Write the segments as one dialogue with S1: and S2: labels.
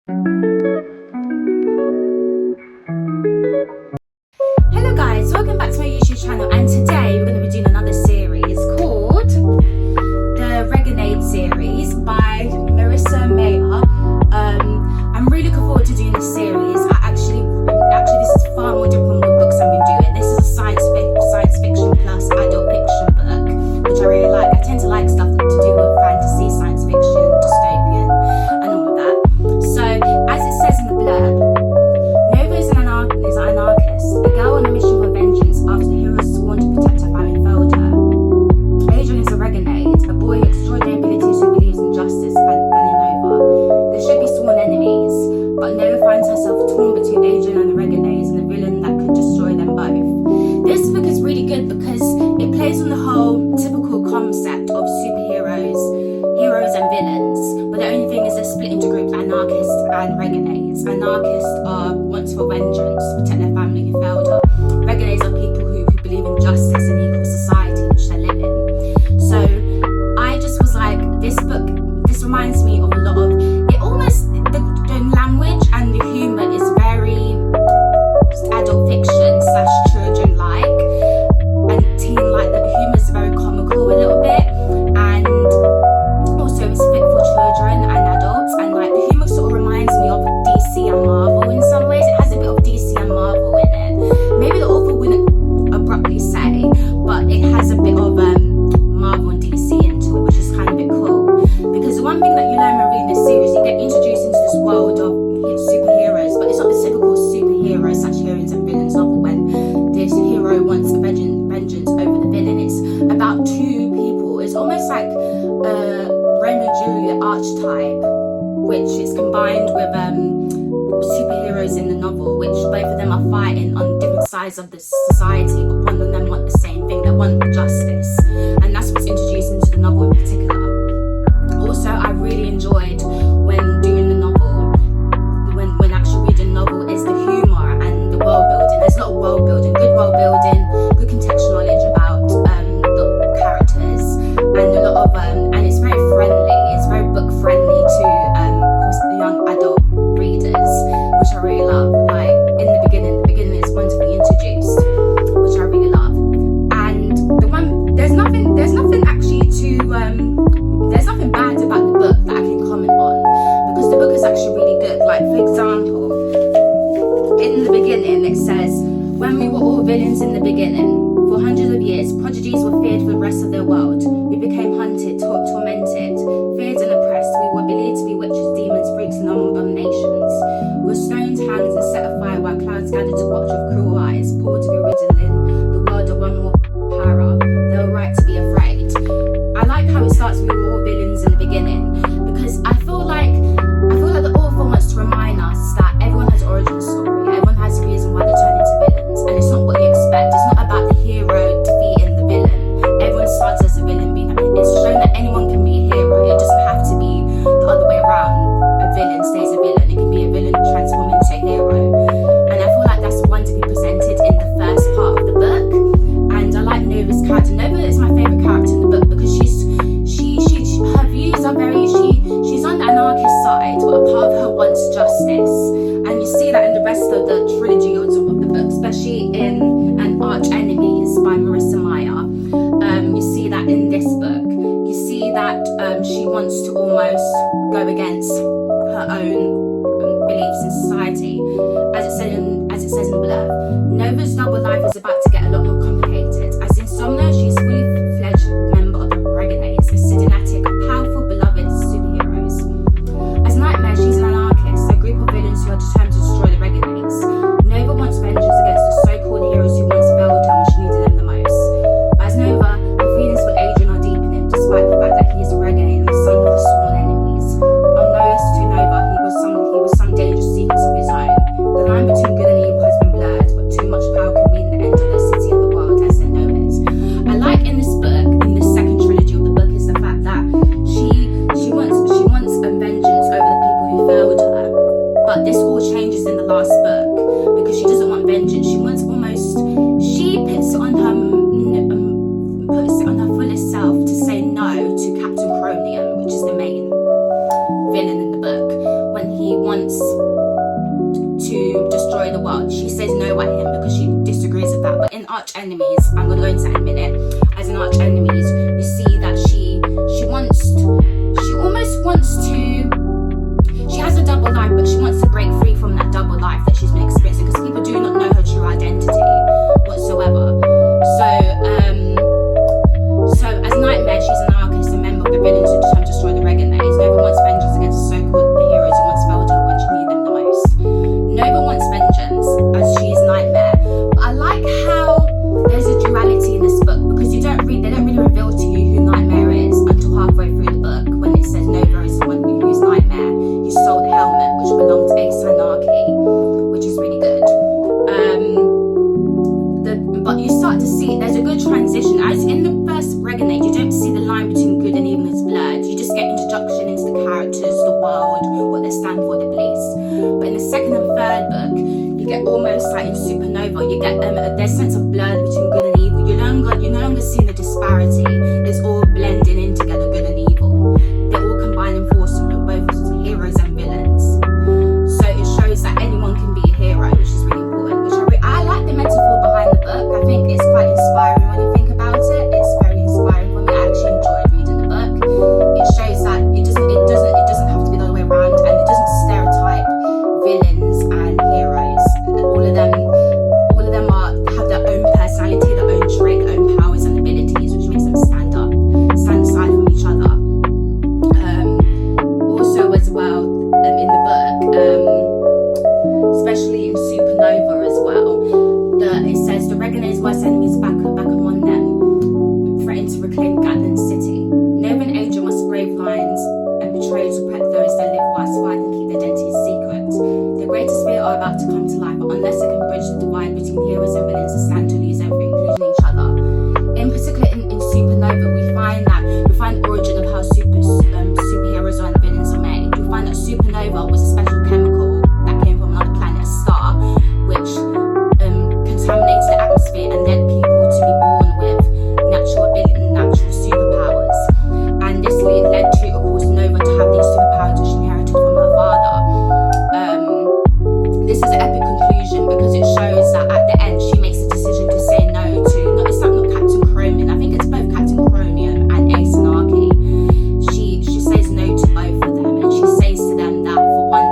S1: Hello guys, welcome back to my YouTube channel, and today we're going to be doing another series called the Renegades series by Marissa and Meyer. I'm really looking forward to doing this series. Actually this is far more different from what books I've been doing. This is a science fiction plus adult fiction book, which I really like. I tend to like stuff to do with fantasy, science fiction, dystopian and all of that. So as it says in the blurb, Nova is an anarchist, a girl on a mission for vengeance after the heroes sworn to protect her family failed her. Adrian is a renegade, a boy with extraordinary abilities who believes in justice and in Nova. They should be sworn enemies, but Nova finds herself torn between Adrian and the renegades and a villain that could destroy them both. This book is really good because it plays on the whole typical concept of superheroes, heroes and villains, but the only thing is they're split into groups, anarchists and renegades. Anarchists are wants for vengeance to protect their family who failed her. Renegades are people who believe in justice and equal society which they live in. So I just was like, this book, this reminds me of a lot of, it almost, the language and the humour is very adult fiction / children like and teen like. The humour is very comical a little bit, and also it's fit for children and adults, and like the humour sort of reminds me of DC and Marvel in some ways. It has a bit of DC and Marvel in it. Maybe the author wouldn't abruptly say, but it has a bit of Marvel and DC into it, which is kind of a bit cool. Because the one thing that you learn when reading this series, you get introduced into this world of superheroes, but it's not the typical superheroes such heroes and villains novel when this hero wants vengeance over the villain. It's about two people. It's almost like Romeo and Juliet archetype, which is combined with superheroes in the novel, which both of them are fighting on different sides of the society, but one of them want the same thing. They want justice, and that's what's introduced into the novel in particular. Also, I really enjoyed when doing the novel, when actually reading the novel, is the humour and the world building. There's a lot of world building, good world building, good contextual knowledge about the characters, and a lot of and it's very friendly. It's very book friendly to of course the young adult readers, which I really love. Like in the beginning is wonderfully introduced, which I really love. And there's nothing actually there's nothing bad about the book that I can comment on, because the book is actually really good. Like for example, in the beginning it says, when we were all villains in the beginning, for hundreds of years, prodigies were feared for the rest of the world. We became hunted, tormented, feared and oppressed. We were believed to be witches, demons, freaks and abominations. We were stoned, hanged and set afire while clouds gathered to watch with cruel eyes, poured to be riddling the world of one more horror. They were right to be afraid. I like how it starts with we were all villains in the beginning, because I feel like the author wants to remind us that everyone has an origin story, everyone has a reason why they turn into villains, and it's not what you expect. It's not about the hero defeating the villain. Everyone starts as a villain. It's shown that anyone can be a hero. It doesn't have to be the other way around. A villain stays a villain. It can be a villain transform into a hero, and I feel like that's wonderfully presented in the first part of the book. And I like Nova's character. Nova is my favourite character in the book because her views are very, she's on the anarchist side, but a part of her wants justice, and you see that in the rest of the trilogy of the book, especially in Arch Enemies by Marissa Meyer. You see that in this book. You see that she wants to almost go against her own beliefs in society, as it says in the blurb. Nova's double life is about to get a lot more complicated. As insomnia, she's fully fledged member of the Renegades, a systematic, powerful, beloved superheroes. As Nightmare, she's an anarchist, a group of villains who are determined to destroy the Renegades. Nova wants vengeance against the so-called heroes who once failed her when she needed them the most. But as Nova, her feelings for Adrian are deepening, despite the fact that he is a renegade and the son of her sworn enemies. Unknowns to Nova, he was some dangerous secrets of his own. The line between good and evil has been blurred, but too much power can mean the end of their city and the world as they know it. I like in this book, in this second trilogy of the book, is the fact that she wants a vengeance over the people who failed her. But this all changes in the last book, because she doesn't want vengeance. She puts it on her fullest self to say no to Captain Chromium, which is the main villain in the book, when he he wants to destroy the world. She says no at him because she disagrees with that. But in Arch Enemies, I'm going to go into that in a minute, as in Arch Enemies, you see that she almost wants to, she has a double life, but she wants to break free from that double life that she's been experiencing, because people do not know her true identity whatsoever. So as Nightmare, she's an anarchist, a member of the villains who determined to destroy the Renegades. Nova wants vengeance against the so-called heroes who once failed her when she needed them the most. Nova wants vengeance, as she is Nightmare. But I like how there's a duality in this book, because they don't really reveal to you who Nightmare is until halfway through the book, when it says Nova is the one who's Nightmare, who stole the helmet which belonged to Ace Anarchy, which is really good. But you start to see there's a good transition. As in the first Renegade, you don't see the line between good and evil is blurred. You just get introduction into the characters, the world, what they stand for, the police. But in the second and third book, you get almost like in Supernova, you get there's a sense of blur between good and evil. You're no longer seeing the disparity. It's all blending in together, good and evil. They're all combining forces with both heroes and villains. So it shows that anyone can be a hero, which is really important. I like the metaphor behind the book. I think it's quite inspiring when you think about it. It's very inspiring for me. I actually enjoyed reading the book. It shows that it doesn't have to be the other way around, and it doesn't stereotype villains and heroes. All of them have their own personality, their own trait, their own powers and abilities, which makes them stand aside from each other. Also as well, in the book, especially in Supernova as well, it says the Renegades' worst enemies back among them, threatened to reclaim Gatland City. Nova and Adrian must brave lines and betrayals to protect those that live whilst fighting and keep their identities secret. The greatest fear are about to come to life, but unless they can bridge the divide between heroes and villains, they stand to lose everything, including each other. In particular, in Supernova, we find the origin of how superheroes and villains are made. We find that Supernova was a special chemical that came from another planet, a star, which contaminated the atmosphere and led people to be born with natural superpowers. And this led to, of course, Nova to have these superpowers which she inherited from her father. This is an epic conclusion because it shows that at the end she makes a decision to say no to, it's not Captain Chromium, I think it's both Captain Chromium and Ace Anarchy. She says no to both of them, and she says to them that for one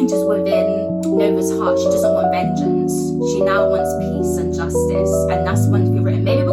S1: changes within Nova's heart. She doesn't want vengeance. She now wants peace and justice, and that's one to be written. Maybe